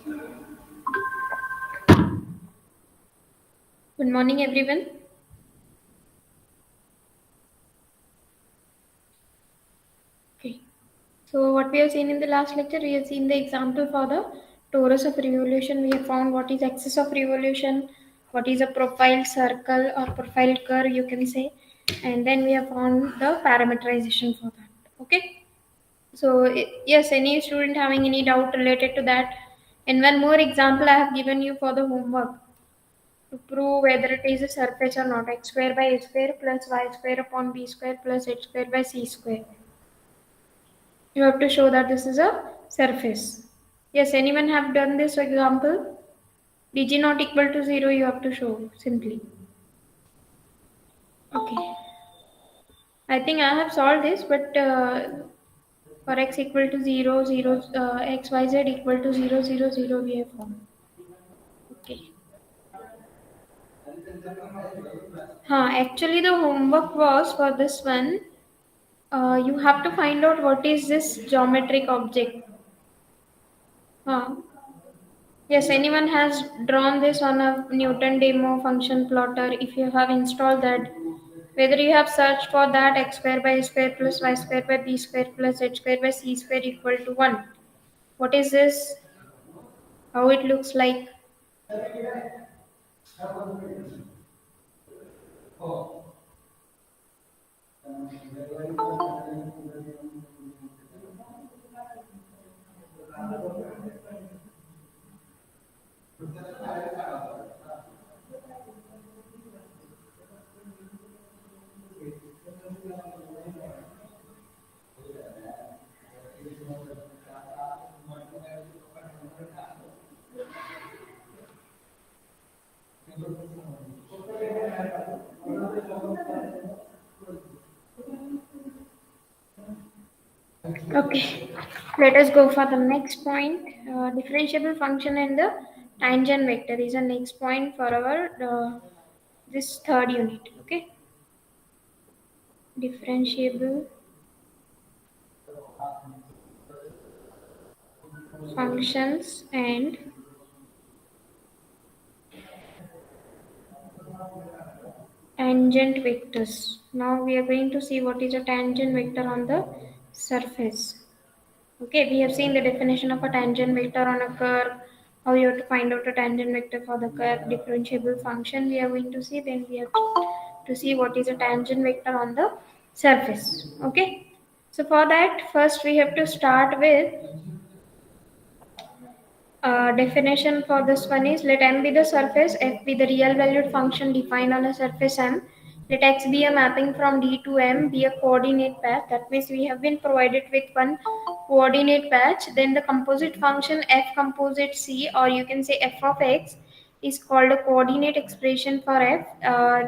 Good morning, everyone. Okay. So, what we have seen in the last lecture, we have seen the example for the torus of revolution. We have found what is axis of revolution, what is a profile circle or profile curve, you can say, and then we have found the parameterization for that. Okay. So, yes, any student having any doubt related to that, and one more example I have given you for the homework to prove whether it is a surface or not. X square by a square plus y square upon b square plus h square by c square. You have to show that this is a surface. Yes, anyone have done this example? Dg not equal to 0, you have to show simply. Okay. I think I have solved this, but for x equal to 0, 0, x, y, z equal to 0, 0, 0, we have found. Okay. Actually, the homework was for this one. You have to find out what is this geometric object. Huh. Yes, anyone has drawn this on a Newton demo function plotter. If you have installed that, whether you have searched for that x square by a square plus y square by b square plus h square by c square equal to 1. What is this? How it looks like? Okay, let us go for the next point. Differentiable function and the tangent vector is the next point for our this third unit. Okay, differentiable functions and tangent vectors. Now we are going to see what is a tangent vector on the surface. Okay, we have seen the definition of a tangent vector on a curve, how you have to find out a tangent vector for the curve, differentiable function we are going to see, then we have to see what is a tangent vector on the surface. Okay, so for that, first we have to start with definition for this one is let m be the surface, f be the real valued function defined on a surface m. Let x be a mapping from D to m, be a coordinate patch. That means we have been provided with one coordinate patch. Then the composite function f composite c, or you can say f of x, is called a coordinate expression for f.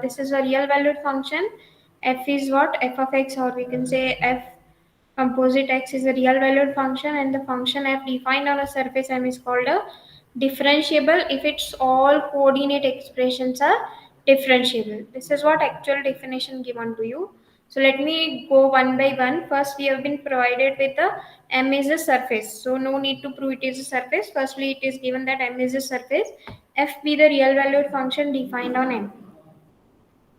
This is a real valued function. F is what? F of x, or we can say f composite x is a real valued function, and the function f defined on a surface m is called a differentiable if its all coordinate expressions are differentiable. This is what actual definition given to you. So let me go one by one. First, we have been provided with the m is a surface, so no need to prove it is a surface. Firstly, it is given that m is a surface, f be the real valued function defined on m.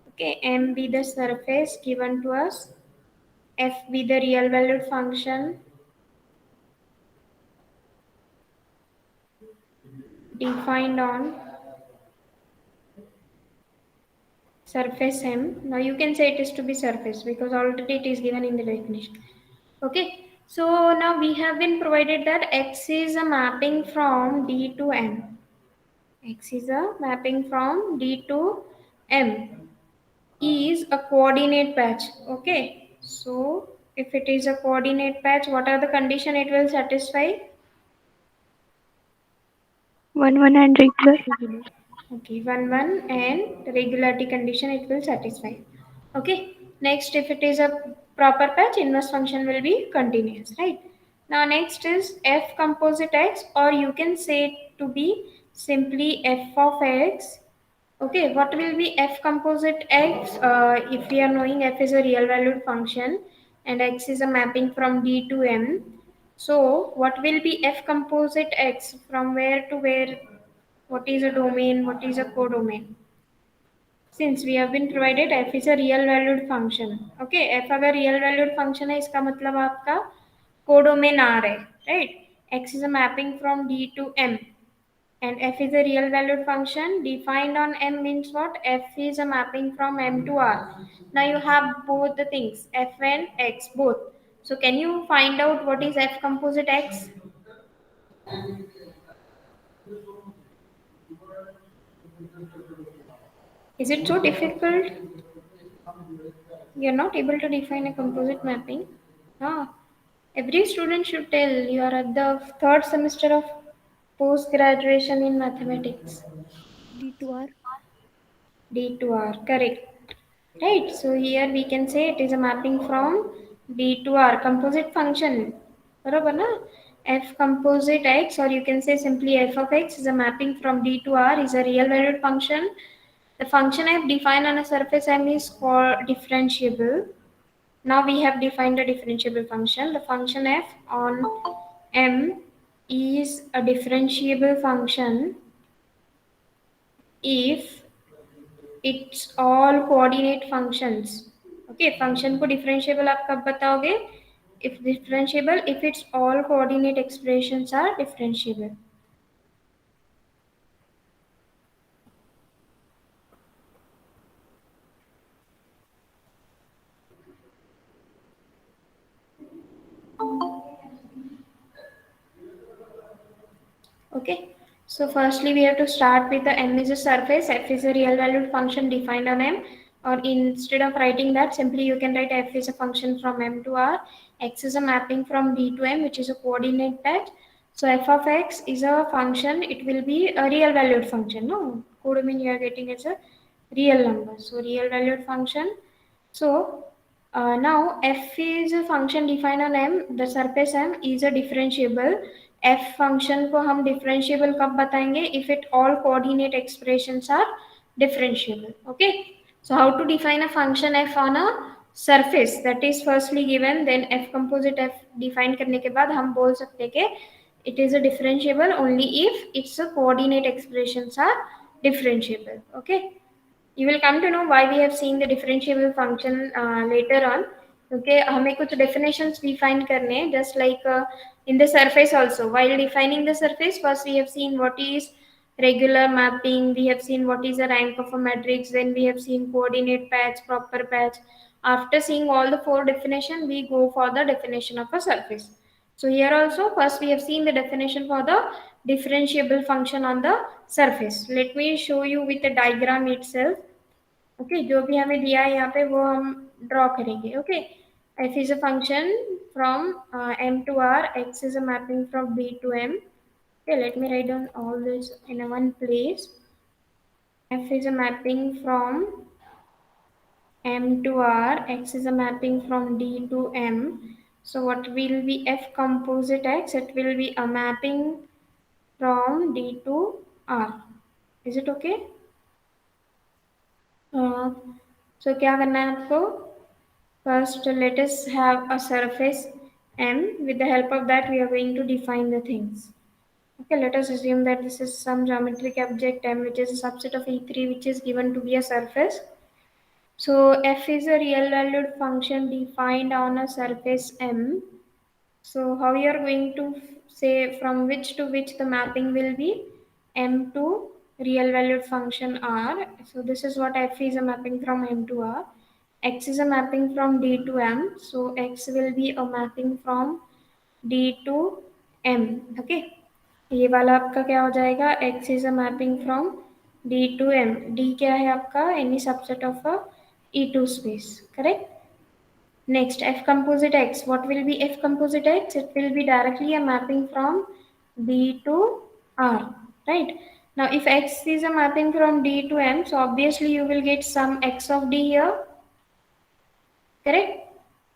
Okay, m be the surface given to us, f be the real valued function defined on surface M. Now you can say it is to be surface because already it is given in the definition. Okay. So now we have been provided that X is a mapping from D to M. X is a mapping from D to M. E is a coordinate patch. Okay. So if it is a coordinate patch, what are the condition it will satisfy? 1 1 and regular. Okay, 1 1 and the regularity condition it will satisfy. Okay, next if it is a proper patch, inverse function will be continuous, right? Now next is f composite x, or you can say it to be simply f of x. Okay, what will be f composite x? If we are knowing f is a real valued function and x is a mapping from D to M, So what will be F composite X from where to where? What is a domain? What is a codomain? Since we have been provided F is a real valued function. Okay, F अगर real valued function है इसका मतलब आपका codomain R है, right? X is a mapping from D to M. And f is a real valued function defined on M means what? F is a mapping from M to R. Now you have both the things, F and X both. So can you find out what is F composite X? Is it so difficult? You're not able to define a composite mapping? Ah, every student should tell you are at the third semester of post graduation in mathematics. D to R. D to R, correct. Right, so here we can say it is a mapping from D to R, composite function. बरोबर ना? F composite X, or you can say simply f of X is a mapping from D to R, is a real valued function. The function F defined on a surface M is called differentiable. Now we have defined a differentiable function. The function F on M is a differentiable function if it's all coordinate functions. Okay, function को differentiable आप कब बताओगे? If differentiable, if its all coordinate expressions are differentiable. Okay, so firstly we have to start with the M is a surface, F is a real valued function defined on M, or instead of writing that, simply you can write F is a function from M to R, X is a mapping from D to M, which is a coordinate patch. So f of X is a function, it will be a real valued function. No, codomain you are getting as a real number. So real valued function. So now f is a function defined on M, the surface M is a differentiable. F function को हम differentiable कब बताएंगे? If it all coordinate expressions are differentiable. Okay. So how to define a function f on a surface? That is firstly given. Then f composite f define करने के बाद हम बोल सकते कि it is a differentiable only if its coordinate expressions are differentiable. Okay. You will come to know why we have seen the differentiable function later on. Okay, हमें कुछ definitions define करने हैं, just like in the surface also. While defining the surface, first we have seen what is regular mapping, we have seen what is the rank of a matrix, then we have seen coordinate patch, proper patch. After seeing all the four definition, we go for the definition of a surface. So here also, first we have seen the definition for the differentiable function on the surface. Let me show you with the diagram itself. Okay जो भी हमें दिया है यहाँ पे वो हम draw करेंगे. Okay, f is a function from M to R, X is a mapping from B to M. Okay, let me write down all this in a one place. F is a mapping from M to R, X is a mapping from D to M. So what will be F composite X? It will be a mapping from D to R. Is it okay? So क्या करना है आपको? First, let us have a surface M. With the help of that, we are going to define the things. Okay, let us assume that this is some geometric object M, which is a subset of E3, which is given to be a surface. So f is a real valued function defined on a surface M. So how you are going to say from which to which the mapping will be? M to real valued function R. So this is what f is a mapping from M to R. X is a mapping from D to M. So X will be a mapping from D to M. Okay. ये वाला आपका क्या हो जाएगा? X is a mapping from D to M. D क्या है आपका? Any subset of a E2 space. Correct? Next, F composite X. What will be F composite X? It will be directly a mapping from D to R, right? Now, if X is a mapping from D to M, so obviously you will get some X of D here, correct?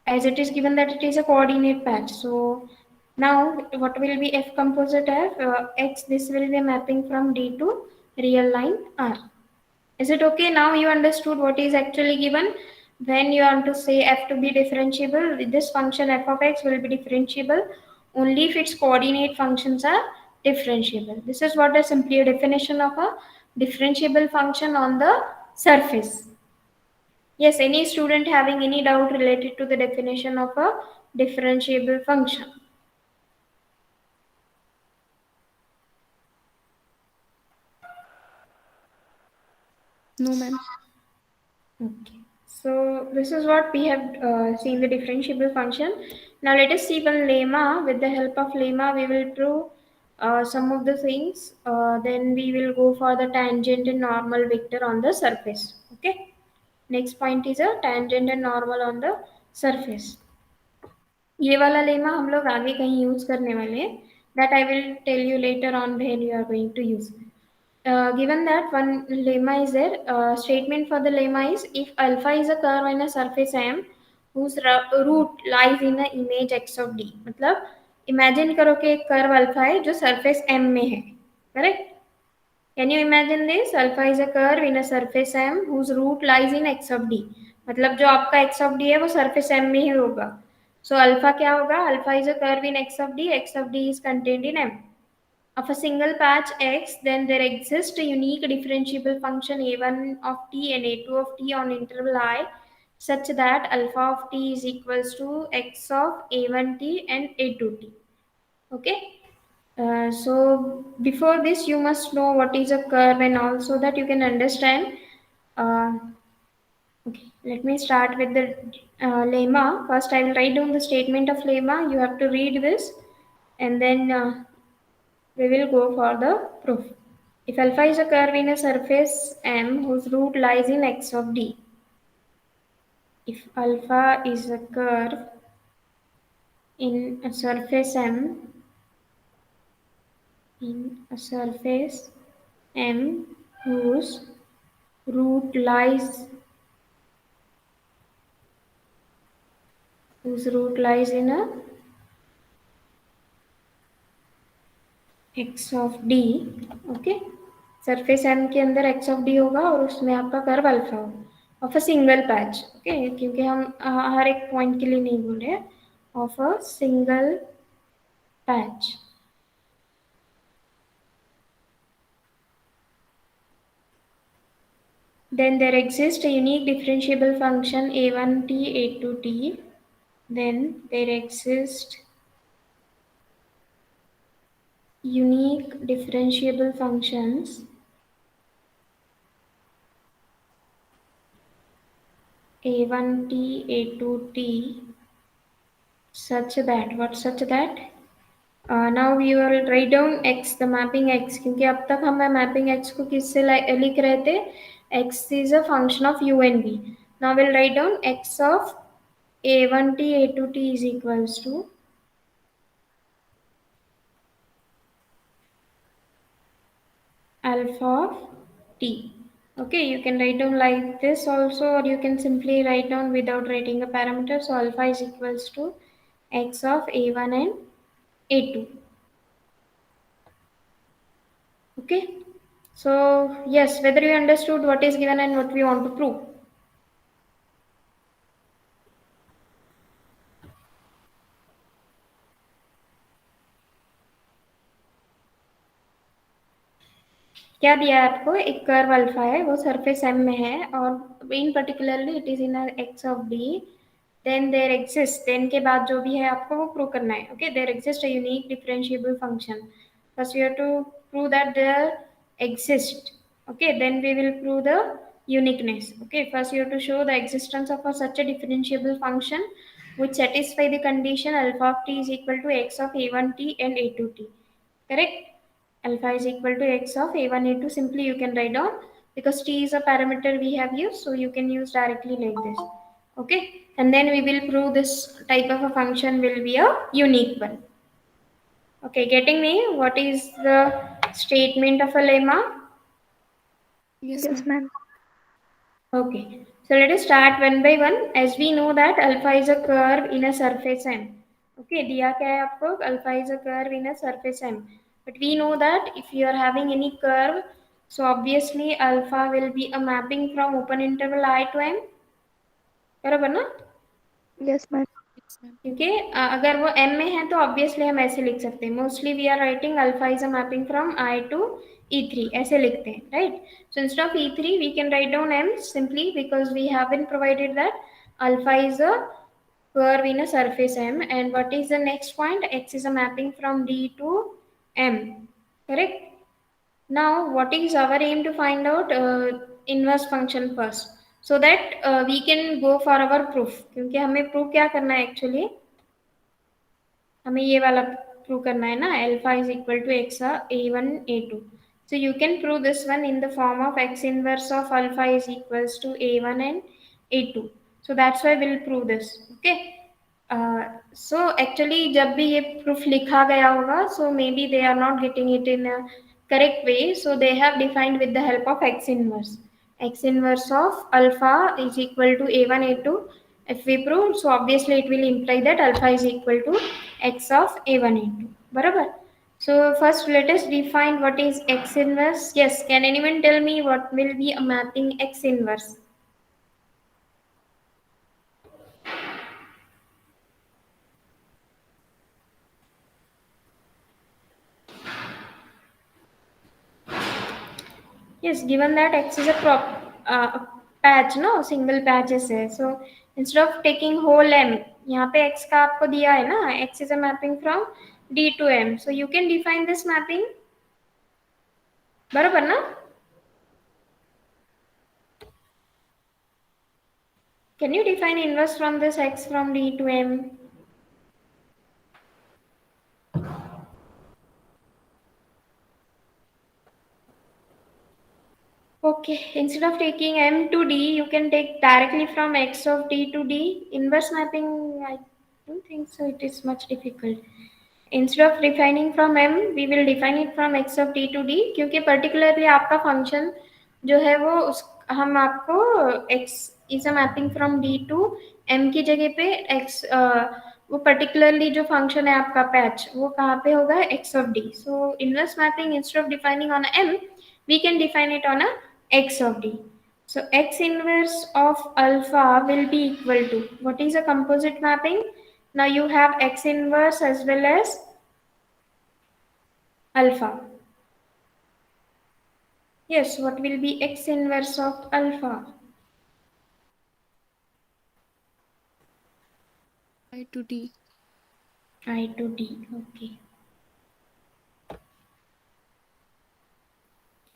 As it is given that it is a coordinate patch. So, now what will be F composite F? X, this will be a mapping from D to real line R. Is it okay? Now you understood what is actually given. When you want to say f to be differentiable, this function f of x will be differentiable only if its coordinate functions are differentiable. This is what is simply a definition of a differentiable function on the surface. Yes, any student having any doubt related to the definition of a differentiable function? No, ma'am. Okay, so this is what we have seen the differentiable function. Now let us see one lemma. With the help of lemma, we will prove some of the things. Then we will go for the tangent and normal vector on the surface. Okay. Next point is a tangent and normal on the surface. ये वाला lemma हम लोग आगे कहीं use करने वाले हैं. That I will tell you later on when you are going to use. Given that one lemma is there, statement for the lemma is if alpha is a curve in a surface M whose root lies in a image x of d. मतलब imagine करो कि एक curve alpha है जो surface M में है. Correct? Can you imagine this? Alpha is a curve in a surface M whose root lies in x of d. मतलब जो आपका x of d है वो surface M में ही होगा. So alpha क्या होगा? Alpha is a curve in x of d. X of d is contained in M. Of a single patch x, then there exists a unique differentiable function a1 of t and a2 of t on interval I such that alpha of t is equals to x of a1t and a2t. Okay. So before this you must know what is a curve and also that you can understand. Uh, okay, let me start with the lemma. First I will write down the statement of lemma. You have to read this and then we will go for the proof. If alpha is a curve in a surface M whose root lies in x of d. If alpha is a curve in a surface M whose root lies in a x of d. Okay, surface m के अंदर x of d होगा और उसमें आपका curve alpha होगा of a single patch. Okay, क्योंकि हम हर एक पॉइंट के लिए नहीं बोल रहे हैं. Of a single patch. Then there exists a unique differentiable function a1t a2t. Then there exist unique differentiable functions a1t a2t such that now we will write down x, the mapping x, क्योंकि अब तक हम mapping x को किससे लिख रहे थे? X is a function of u and v. Now we'll write down x of a1t a2t is equals to alpha of t. Okay, you can write down like this also, or you can simply write down without writing a parameter. So alpha is equals to x of a1 and a2. Okay, so yes, whether you understood what is given and what we want to prove. क्या दिया है आपको? एक curve alpha है, वो surface M में है और in particularly it is in X of D. Then there exist, then के बाद जो भी है आपको वो प्रूव करना है. Okay, there exist a unique differentiable function. First you have to prove that there exist. Okay, then we will prove the uniqueness. Okay, first you have to show the existence of such a differentiable function which satisfy the condition alpha of t is equal to x of a1t and a2t. Correct? Alpha is equal to x of a1 a2. Simply you can write down because t is a parameter we have used, so you can use directly like this. Okay, and then we will prove this type of a function will be a unique one. Okay, getting me? What is the statement of a lemma? Yes, Yes, ma'am. ma'am. Okay, so let us start one by one. As we know that alpha is a curve in a surface M. Okay, दिया क्या है आपको? Alpha is a curve in a surface M. But we know that if you are having any curve, so obviously alpha will be a mapping from open interval I to M. बराबर ना? Yes, ma'am. Ma'am. क्योंकि अगर वो m में है तो obviously हम ऐसे लिख सकते हैं, mostly we are writing alpha is a mapping from I to E3 ऐसे लिखते हैं, right? So instead of E3 we can write down m simply because we haven't provided that alpha is a curve in a surface M. And what is the next point? X is a mapping from D to M, correct? Now, what is our aim to find out? Inverse function first, so that we can go for our proof. क्योंकि हमें proof क्या करना है actually? हमें ये वाला prove करना है ना, alpha is equal to x A1 A2. So you can prove this one in the form of x inverse of alpha is equals to A1 and A2. So that's why we'll prove this. Okay. So actually जब भी ये proof लिखा गया होगा, so maybe they are not getting it in a correct way, so they have defined with the help of x inverse. X inverse of alpha is equal to A1 A2. If we prove, so obviously it will imply that alpha is equal to x of A1 A2. बराबर? So first let us define what is x inverse. Yes, can anyone tell me what will be a mapping x inverse? Yes, given that x is a patch, no single patches है. So instead of taking whole m, यहाँ पे x का आपको दिया है ना, x is a mapping from D to m. So you can define this mapping. बराबर ना? Can you define inverse from this x from D to m? Okay, instead of taking m to d, you can take directly from x of d to d. Inverse mapping, I don't think so. It is much difficult. Instead of defining from m, we will define it from x of d to d, क्योंकि particularly आपका function जो है वो उस हम आपको x is a mapping from d to m की जगह पे x वो particularly जो function है आपका patch वो कहाँ पे होगा x of d. So inverse mapping instead of defining on a m, we can define it on a x of d. So x inverse of alpha will be equal to, what is a composite mapping? Now you have x inverse as well as alpha. Yes, what will be x inverse of alpha? I to D. I to d. Okay.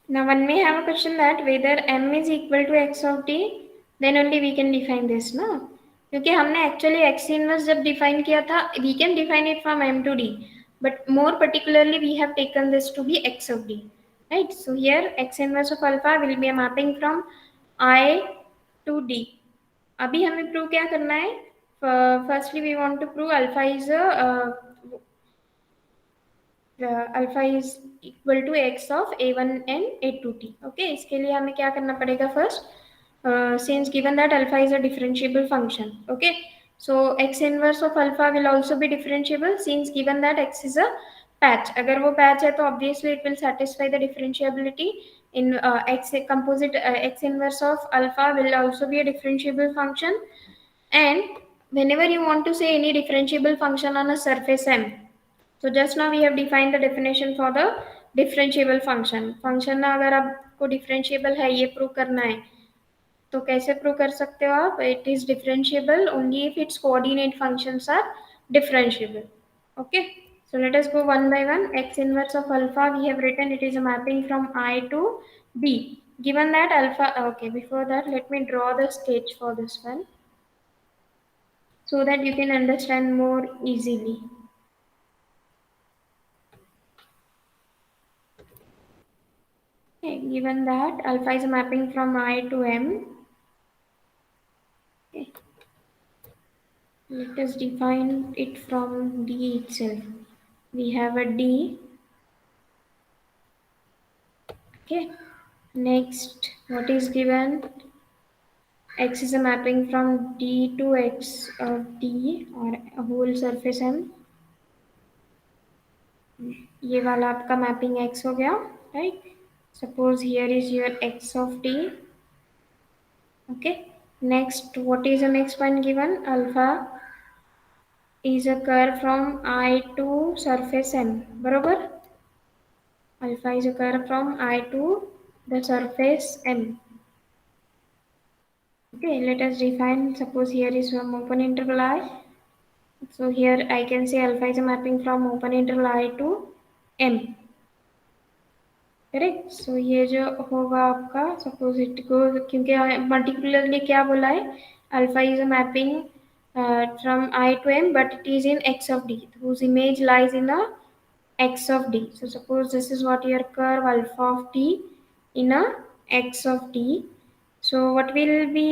Now one may have a question that whether m is equal to x of d, then only we can define this, no? क्योंकि हमने actually x inverse जब define किया था, we can define it from m to d, but more particularly we have taken this to be x of d, right? So here x inverse of alpha will be a mapping from I to d. अभी हमें prove क्या करना है? Firstly we want to prove alpha is a alpha is equal to x of A1 and A2t. Okay, इसके लिए हमें क्या करना पड़ेगा? First, since given that alpha is a differentiable function, okay, so x inverse of alpha will also be differentiable since given that x is a patch. अगर वो patch है तो obviously it will satisfy the differentiability in x composite x inverse of alpha will also be a differentiable function. And whenever you want to say any differentiable function on a surface M, so just now we have defined the definition for the differentiable function. Function ना अगर आपको differentiable है ये prove करना है तो कैसे prove कर सकते हो आप? It is differentiable only if its coordinate functions are differentiable. Okay. So let us go one by one. X inverse of alpha we have written it is a mapping from I to D. Given that alpha, okay, before that let me draw the sketch for this one so that you can understand more easily. Okay, given that alpha is a mapping from I to M, okay, let us define it from D itself. We have a D. Okay. Next, what is given? X is a mapping from D to X of D or a whole surface M. ये वाला आपका mapping X हो गया, right? Suppose here is your X of D. Okay. Next, what is the next one given? Alpha is a curve from I to surface M. बरोबर? Alpha is a curve from I to the surface M. Okay, let us define. Suppose here is some open interval I. So here I can say alpha is a mapping from open interval I to M. Correct. So ये जो होगा आपका, suppose it go, क्योंकि particularly क्या बोला है, alpha is a mapping from I to M but it is in X of D, whose image lies in a x of d. So suppose this is what your curve alpha of t in a x of d. So what will be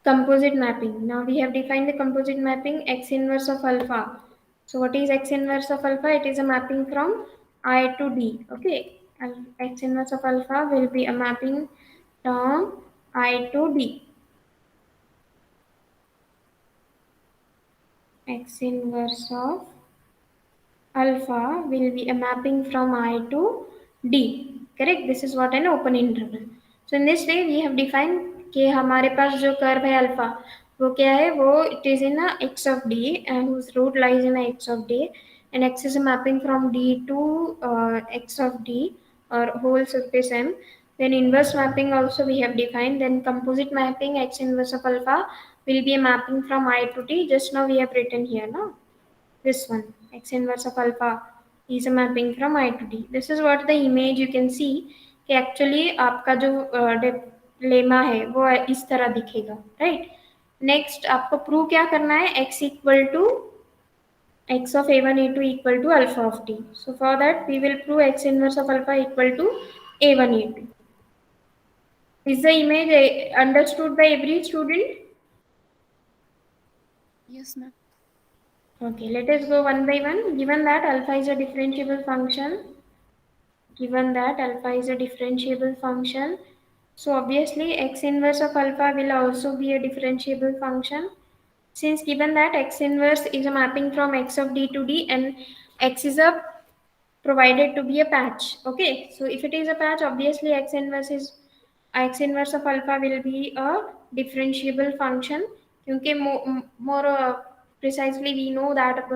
composite mapping? Now we have defined the composite mapping x inverse of alpha. So what is x inverse of alpha? It is a mapping from I to D. Okay, and x inverse of alpha will be a mapping from I to D. X inverse of alpha will be a mapping from I to D. Correct? This is what an open interval. So in this way we have defined कि हमारे पास जो curve है alpha वो क्या है, वो it is in x of d and whose root lies in x of d, and x is a mapping from d to x of d or whole surface m. Then inverse mapping also we have defined. Then composite mapping x inverse of alpha will be a mapping from I to d. Just now we have written here, no? This one, x inverse of alpha is a mapping from I to D. This is what the image you can see कि actually आपका जो lemma है वो इस तरह दिखेगा, right? Next आपको prove क्या करना है, x equal to x of a1 a2 equal to alpha of t. So for that we will prove x inverse of alpha equal to a1 a2. Is the image understood by every student? Yes, ma'am. Okay, let us go one by one. Given that alpha is a differentiable function, so obviously x inverse of alpha will also be a differentiable function. Since given that x inverse is a mapping from x of d to d and x is a provided to be a patch. Okay, so if it is a patch, obviously x inverse of alpha will be a differentiable function. क्योंकि more precisely we know that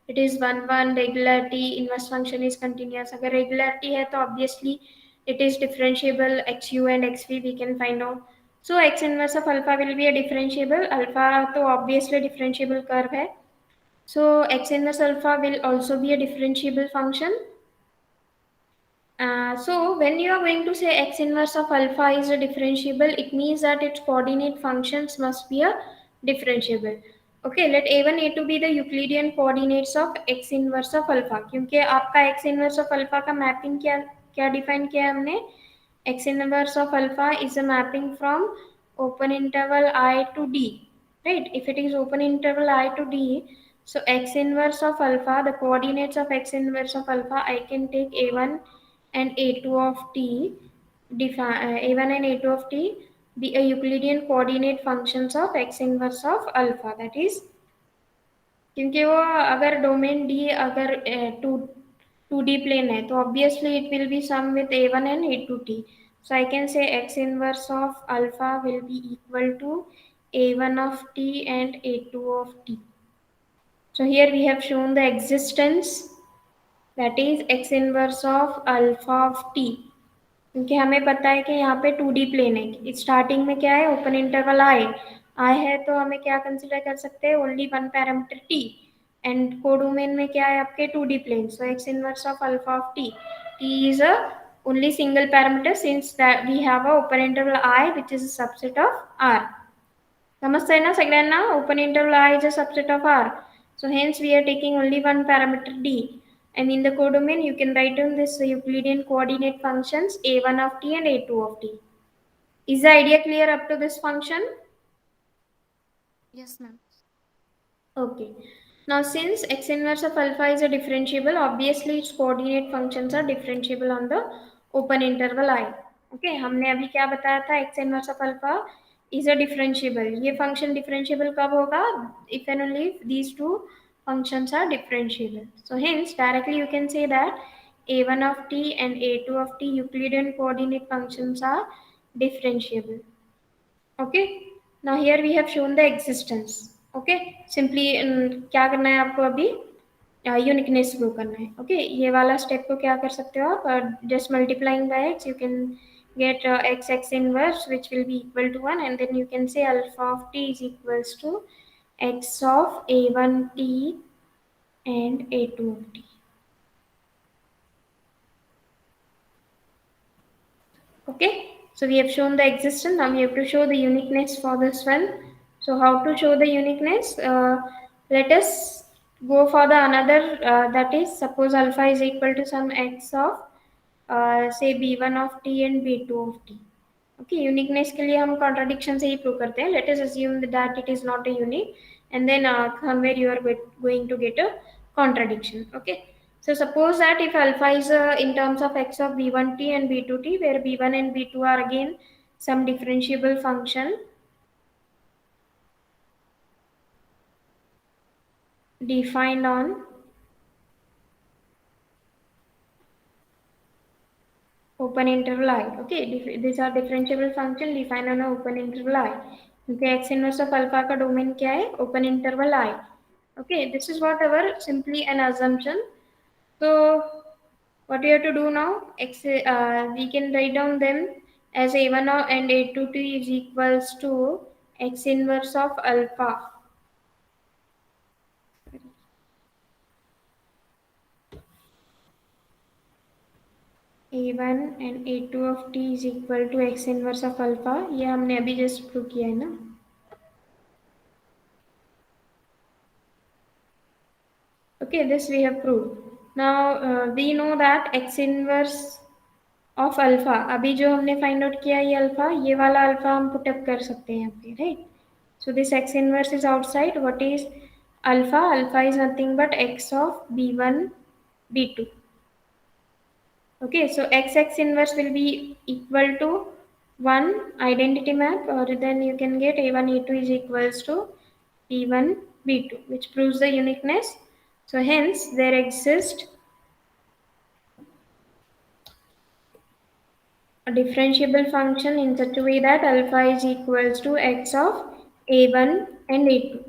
it is one regularity, inverse function is continuous. अगर regularity है तो obviously it is differentiable, xu and xv we can find out. So x inverse of alpha will be a differentiable. Alpha तो obviously differentiable curve है. So x inverse alpha will also be a differentiable function. So when you are going to say x inverse of alpha is a differentiable, it means that its coordinate functions must be a differentiable. Okay, let a1 a2 be the Euclidean coordinates of x inverse of alpha. क्योंकि आपका x inverse of alpha का mapping क्या क्या define किया है हमने, x inverse of alpha is a mapping from open interval I to D, right? If it is open interval I to D, so x inverse of alpha, the coordinates of x inverse of alpha, I can take a1 and a2 of t, a1 and a2 of t be a Euclidean coordinate functions of x inverse of alpha. That is, क्योंकि वो अगर domain D अगर two D plane है तो obviously it will be some with a1 and a2t. So I can say x inverse of alpha will be equal to a1 of t and a2 of t. So here we have shown the existence, that is x inverse of alpha of t. क्योंकि हमें पता है कि यहाँ पे 2D plane है, starting में क्या है, ओपन इंटरवल आई है तो हमें क्या कंसिडर कर सकते हैं, only one parameter t, and codomain में क्या है आपके 2D plane. So x inverse of alpha of t, t is a only single parameter since that we have a open interval I which is a subset of R. समजते हैं ना सगळ्यांना, open interval I is a subset of R. So hence we are taking only one parameter d, and in the codomain you can write down this Euclidean coordinate functions a1 of t and a2 of t. Is the idea clear up to this function? Yes, ma'am. Okay. Now since x inverse of alpha is a differentiable, obviously its coordinate functions are differentiable on the open interval I. Okay, हमने अभी क्या बताया था, x inverse of alpha is a differentiable. ये function differentiable कब होगा, if and only if these two functions are differentiable. So hence directly you can say that a1 of t and a2 of t Euclidean coordinate functions are differentiable. Okay. Now here we have shown the existence. Okay, simply क्या करना है आपको अभी, uniqueness prove करना है। Okay, ये वाला step को क्या कर सकते हो आप, just multiplying by x you can get x inverse which will be equal to 1, and then you can say alpha of t is equals to x of a1t and a2 of t. Okay, so we have shown the existence. Now we have to show the uniqueness for this one. So how to show the uniqueness? Let us go for the another, that is, suppose alpha is equal to some x of say b1 of t and b2 of t. Okay, uniqueness के लिए हम contradiction से ही prove करते हैं. Let us assume that it is not a unique, and then somewhere you are going to get a contradiction. Okay, so suppose that if alpha is in terms of x of b1t and b2t, where b1 and b2 are again some differentiable function defined on open interval I. Okay, these are differentiable function defined on a open interval I. क्योंकि x inverse of alpha का domain क्या है, open interval I. Okay, this is what our simply an assumption. So what we have to do now, we can write down them as a1 and a2t is equals to x inverse of alpha. a1 and a2 of t is equal to x inverse of alpha. ये हमने अभी just prove किया है ना. Okay, this we have proved. Now we know that x inverse of alpha, अभी जो हमने find out किया ये alpha, ये वाला alpha हम put up कर सकते हैं यहाँ पे, right? So this x inverse is outside. What is alpha? Alpha is nothing but x of b1, b2. Okay, so x inverse will be equal to 1 identity map, or then you can get a1, a2 is equals to b1, b2, which proves the uniqueness. So hence there exists a differentiable function in such a way that alpha is equals to x of a1 and a2.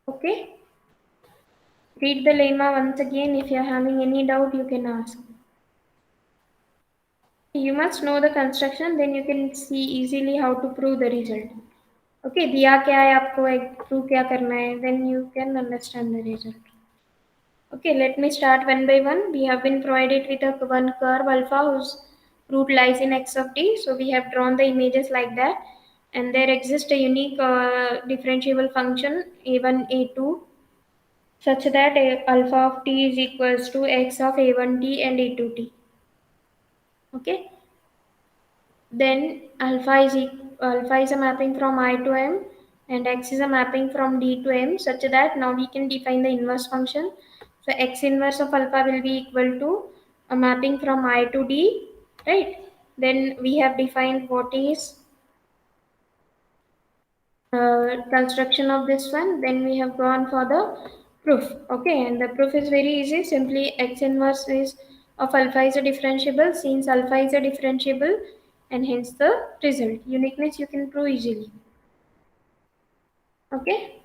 Okay, read the lemma once again. If you are having any doubt, you can ask. You must know the construction, then you can see easily how to prove the result. Okay, दिया क्या है आपको, prove क्या करना है, then you can understand the result. Okay, let me start one by one. We have been provided with a one curve alpha whose root lies in x of t. So we have drawn the images like that, and there exists a unique differentiable function a1, a2, such that alpha of t is equals to x of a1t and a2t. Okay, then alpha is a mapping from I to m, and x is a mapping from d to m, such that now we can define the inverse function. So x inverse of alpha will be equal to a mapping from I to d, right? Then we have defined what is construction of this one. Then we have gone for the proof. Okay, and the proof is very easy. Simply x inverse is of alpha is a differentiable. Since alpha is a differentiable, and hence the result uniqueness you can prove easily. Okay,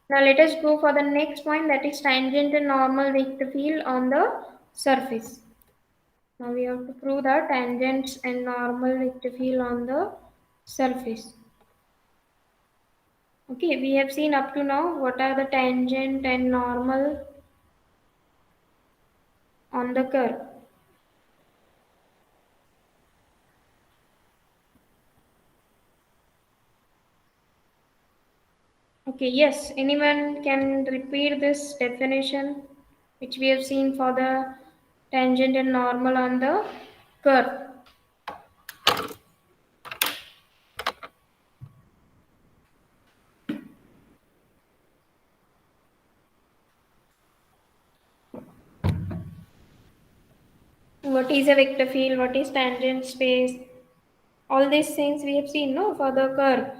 now let us go for the next point, that is tangent and normal vector field on the surface. Now we have to prove the tangents and normal vector field on the surface. Okay, we have seen up to now what are the tangent and normal on the curve. Okay, yes, anyone can repeat this definition which we have seen for the tangent and normal on the curve. What is a vector field? What is tangent space? All these things we have seen, no, for the curve.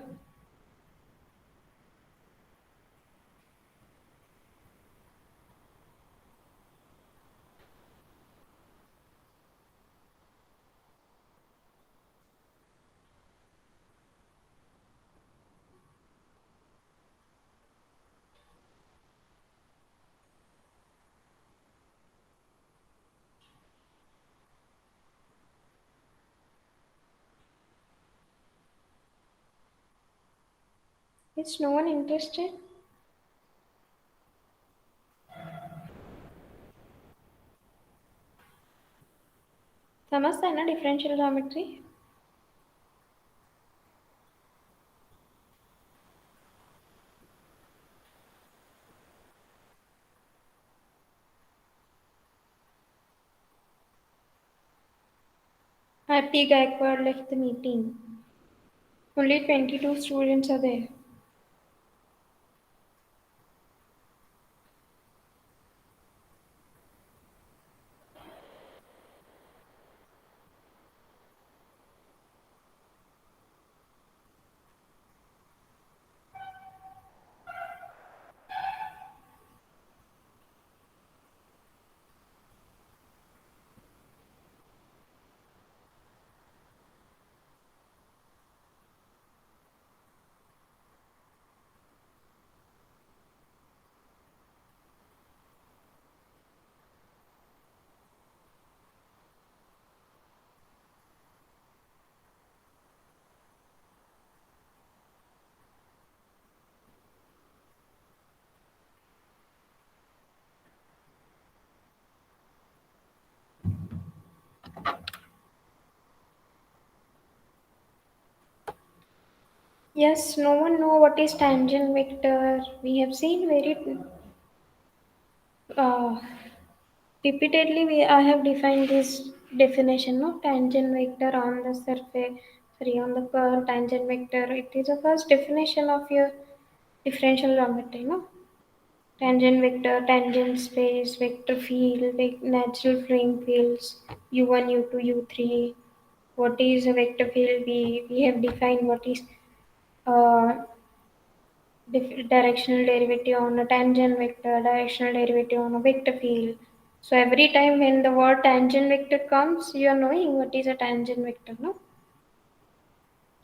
Is no one interested? समझता है ना differential geometry? Happy Gaikwad left the meeting. Only 22 students are there. Yes, no one know what is tangent vector. We have seen very uh, repeatedly. I have defined this definition of tangent vector on the surface, sorry, on the curve. Tangent vector. It is the first definition of your differential geometry, no? Tangent vector, tangent space, vector field, natural flowing fields, u1, u2, u3. What is a vector field? We have defined what is uh, directional derivative on a tangent vector, directional derivative on a vector field. So every time when the word tangent vector comes, you are knowing what is a tangent vector, no?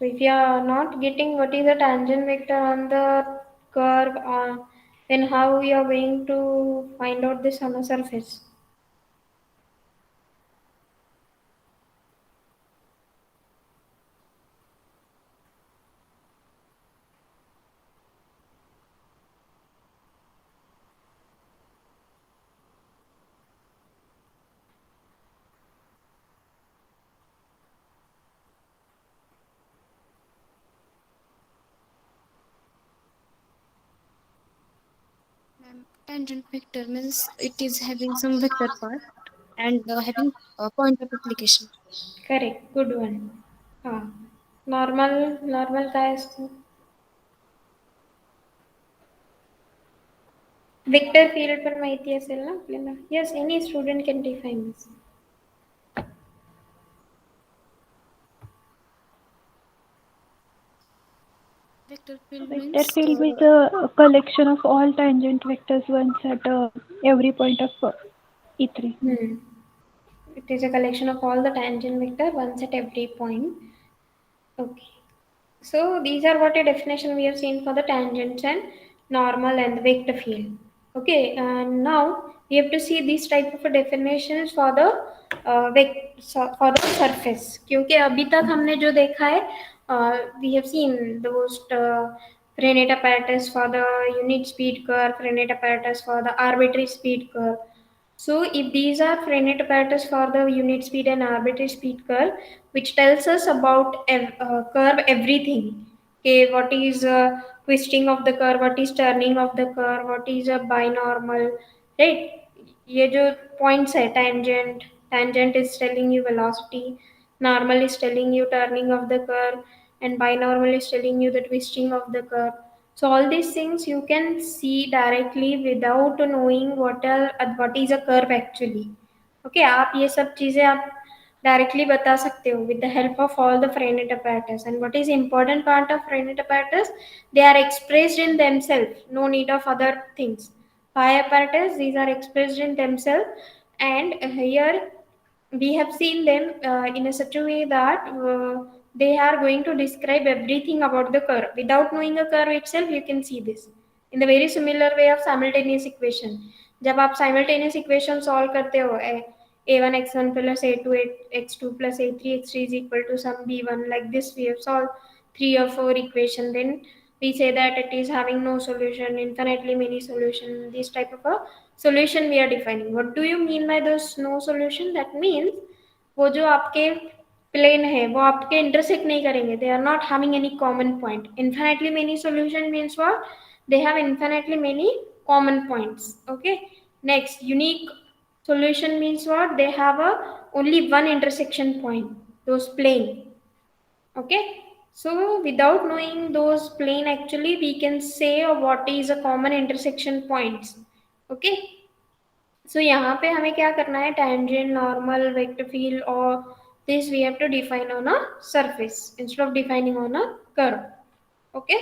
So if you are not getting what is a tangent vector on the curve, then how you are going to find out this on a surface? Ma'am, tangent vector means it is having some vector part and having a point of application. Correct, good one. हाँ, normal काय असतं? Vector field पण माहिती असेल ना आपल्याला? Yes, any student can define this. Vector field Vector means field is a collection of all tangent vectors ones at every point of E3. It is a collection of all the tangent vector ones at every point. Okay. So these are what a definition we have seen for the tangents and normal and the vector field. Okay, and now we have to see these type of definitions for the for the surface. क्योंकि अभी तक हमने जो देखा है, we have seen those Frenet apparatus for the unit speed curve, Frenet apparatus for the arbitrary speed curve. So if these are Frenet apparatus for the unit speed and arbitrary speed curve, which tells us about curve everything. Okay, what is twisting of the curve, what is turning of the curve, what is a binormal, right? ये जो points है tangent is telling you velocity, normal is telling you turning of the curve, and binormal is telling you the twisting of the curve. So all these things you can see directly without knowing what is a curve actually. Okay, आप ये सब चीजें आप directly बता सकते हो with the help of all the Frenet apparatus. And what is important part of Frenet apparatus? They are expressed in themselves. No need of other things. Phi apparatus, these are expressed in themselves, and here we have seen them in a such a way that they are going to describe everything about the curve. Without knowing a curve itself, you can see this in the very similar way of simultaneous equation. जब आप simultaneous equation solve करते हो, a1 x1 plus a2 x2 plus a3 x3 is equal to some b1, like this we have solved 3 or 4 equation. Then we say that it is having no solution, infinitely many solution, this type of a solution we are defining. What do you mean by this no solution? That means वो जो आपके plane है वो आपके intersect नहीं करेंगे, they are not having any common point. Infinitely many solution means what? They have infinitely many common points. Okay, next, unique solution means what? They have a only one intersection point, those plane. Okay, so without knowing those plane, actually we can say what is a common intersection points. Okay, so यहाँ पे हमें क्या करना है, tangent, normal, vector field, or this we have to define on a surface instead of defining on a curve. Okay,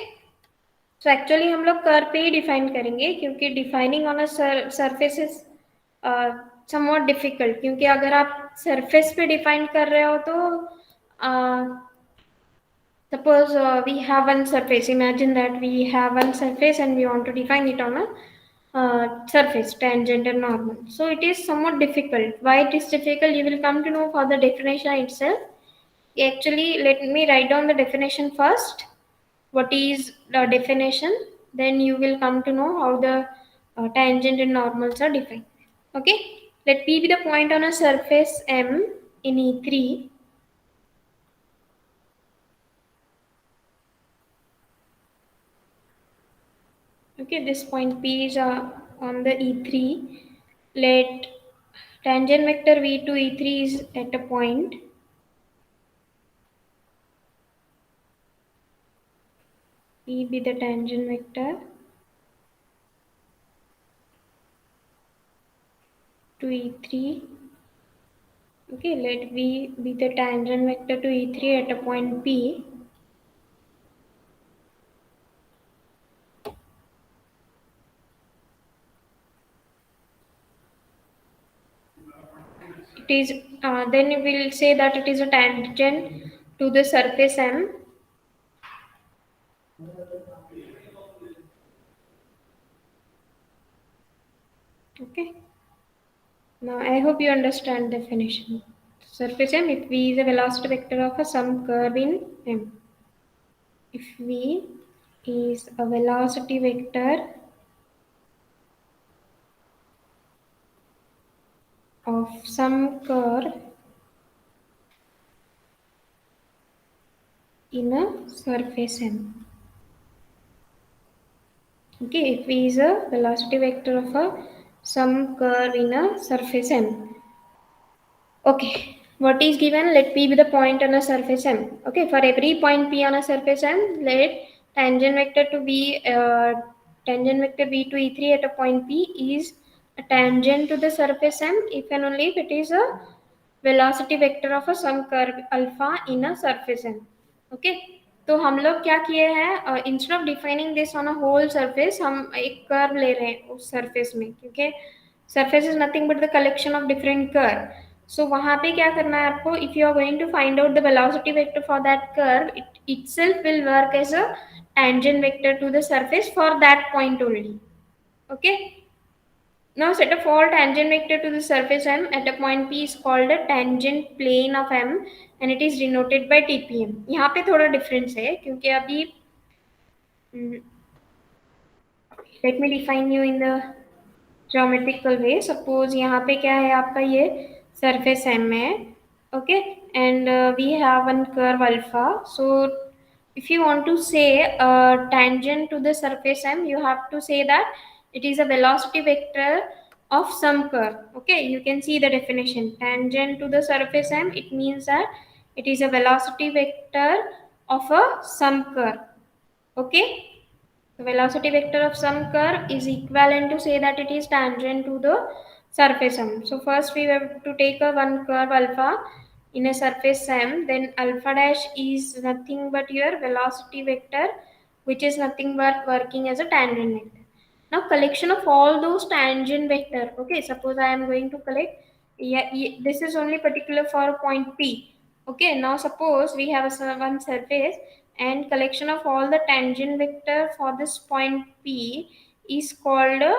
so actually हम लोग curve पे ही define करेंगे, क्योंकि defining on a surface is somewhat difficult, क्योंकि अगर आप surface पे define कर रहे हो तो suppose we have one surface. Imagine that we have one surface and we want to define it on a surface, tangent and normal. So it is somewhat difficult. Why it is difficult? You will come to know for the definition itself. Actually, let me write down the definition first. What is the definition? Then you will come to know how the tangent and normals are defined. Okay. Let P be the point on a surface M in E3. Okay, this point P is on the E3. Let tangent vector V to E3 is at a point. P be the tangent vector to E3. Okay, let V be the tangent vector to E3 at a point P. It is then we will say that it is a tangent to the surface M. Okay. Now I hope you understand definition. Surface M, if V is a velocity vector of a some curve in M. If V is a velocity vector of some curve in a surface M. Okay, if V is a velocity vector of a some curve in a surface M. Okay, what is given? Let P be the point on a surface M. Okay, for every point P on a surface M, let tangent vector to be tangent vector V to E3 at a point P is a tangent to the surface M if and only if it is a velocity vector of a some curve alpha in a surface M. Okay, तो हम लोग क्या किए हैं, instead of defining this on a whole surface हम एक curve ले रहे हैं उस सरफेस में, क्योंकि surface is nothing but the collection of different curve. So वहां पे क्या करना है आपको, if you are going to find out the velocity vector for that curve, it itself will work as a tangent vector to the surface for that point only. Okay, now set of all tangent vector to the surface M at a point P is called a tangent plane of M and it is denoted by TPM. यहाँ पे थोड़ा difference है क्योंकि अभी let me define you in the geometrical way. Suppose यहाँ पे क्या है आपका ये surface M है, okay, and we have one curve alpha. So if you want to say a tangent to the surface M, you have to say that it is a velocity vector of some curve. Okay, you can see the definition. Tangent to the surface M, it means that it is a velocity vector of a some curve. Okay, the velocity vector of some curve is equivalent to say that it is tangent to the surface M. So first we have to take a one curve alpha in a surface M, then alpha dash is nothing but your velocity vector, which is nothing but working as a tangent vector. Now collection of all those tangent vector. Okay, suppose I am going to collect, yeah, this is only particular for point P. Okay, now suppose we have one surface and collection of all the tangent vector for this point P is called a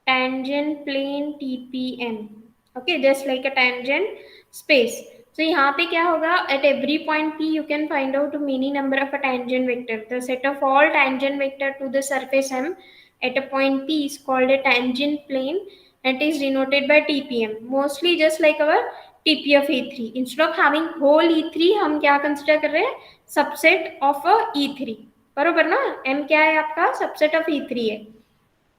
tangent plane TPM. Okay, just like a tangent space. So यहाँ पे क्या होगा, at every point P you can find out many number of a tangent vector. The set of all tangent vector to the surface M at a point P is called a tangent plane and is denoted by TPM. Mostly just like our TP of E3. Instead of having whole E3 हम क्या consider कर रहे हैं, subset of a E3. बरोबर ना, M क्या है आपका, subset of E3 है.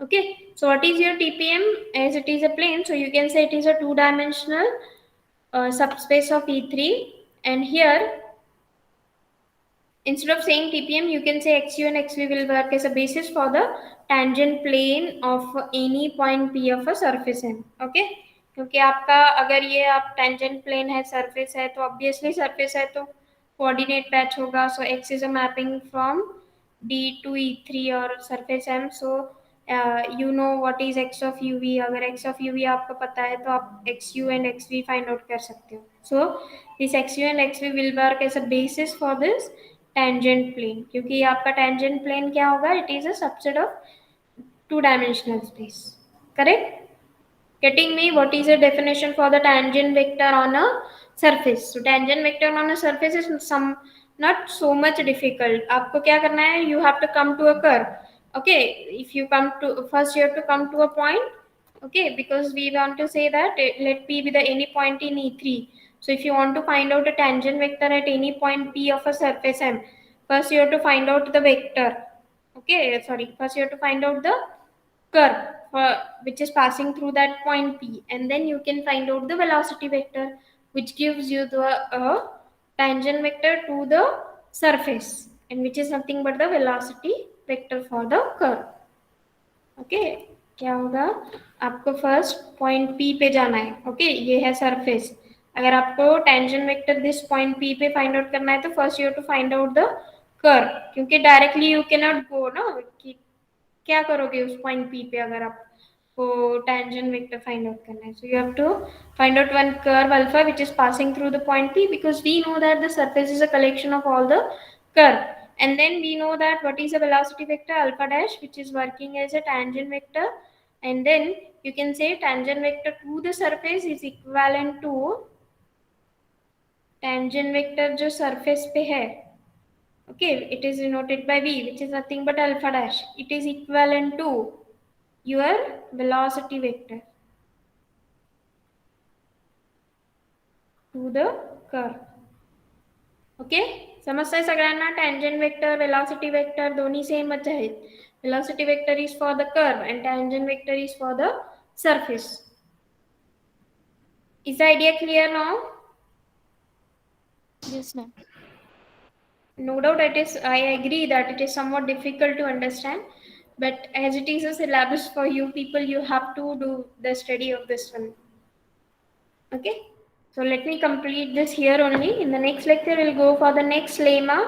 Okay, so what is your TPM? As it is a plane, so you can say it is a two-dimensional subspace of E3, and here instead of saying TPM you can say XU and XV will work as a basis for the tangent plane of any point P of a surface M. Okay, क्योंकि आपका अगर ये आप tangent plane है, surface है, तो obviously surface है तो coordinate patch होगा. So X is a mapping from D to E3 और surface M. So you know what is X of UV. अगर X of UV आपको पता है तो आप XU and XV find out कर सकते हो. So this XU and XV will work as a basis for this tangent plane. क्योंकि आपका tangent plane क्या होगा, it is a subset of two-dimensional space. Correct? Getting me? What is the definition for the tangent vector on a surface? So tangent vector on a surface is some not so much difficult. आपको क्या करना है, you have to come to a curve. Okay, if you come to first you have to come to a point. Okay, because we want to say that let P be the any point in E3. So if you want to find out a tangent vector at any point P of a surface M, first you have to find out the vector. Okay, sorry, first you have to find out the curve which is passing through that point P, and then you can find out the velocity vector which gives you the tangent vector to the surface, and which is nothing but the velocity vector for the curve. Okay, क्या होगा, आपको first point P पे जाना है. Okay, ये है surface. अगर आपको tangent vector this point P पे फाइंड आउट करना है तो first you have to find out the curve, क्योंकि directly you can not go ना, कि क्या करोगे उस पॉइंट पी पे अगर आपको टेंजेंट वेक्टर फाइंड आउट करना है. So you have to find out one curve alpha which is passing through the point P, because we know that the surface is a collection of all the curve, and then we know that what is a velocity vector alpha dash which is working as a tangent vector, and then you can say tangent vector to the surface is equivalent to tangent vector जो surface पे है. Okay, it is denoted by v which is nothing but alpha dash. It is equivalent to your velocity vector to the curve. Okay, समजताय सगळ्यांना. Tangent vector velocity vector दोन्ही सेमच आहेत. Velocity vector is for the curve and tangent vector is for the surface. Is the idea clear now? Yes, ma'am. No doubt it is. I agree that it is somewhat difficult to understand, but as it is a syllabus for you people, you have to do the study of this one. Okay, so let me complete this here only. In the next lecture we'll go for the next lemma,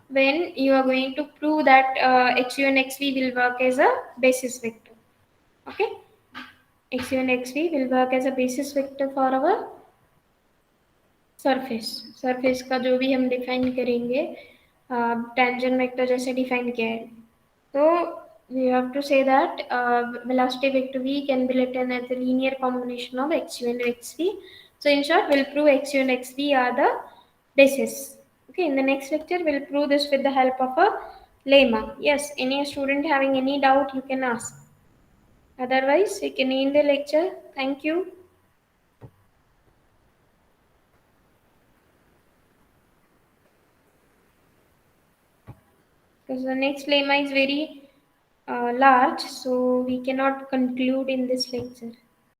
when you are going to prove that XU and XV will work as a basis vector. Okay, XU and XV will work as a basis vector for our surface का जो भी हम define करेंगे, tangent vector जैसे define किया है, तो we have to say that velocity vector v can be written as a linear combination of xu and xv. So in short, we'll prove xu and xv are the basis. Okay, in the next lecture we'll prove this with the help of a lemma. Yes, any student having any doubt you can ask. Otherwise we can end the lecture. Thank you. Because the next lemma is very large, so we cannot conclude in this lecture.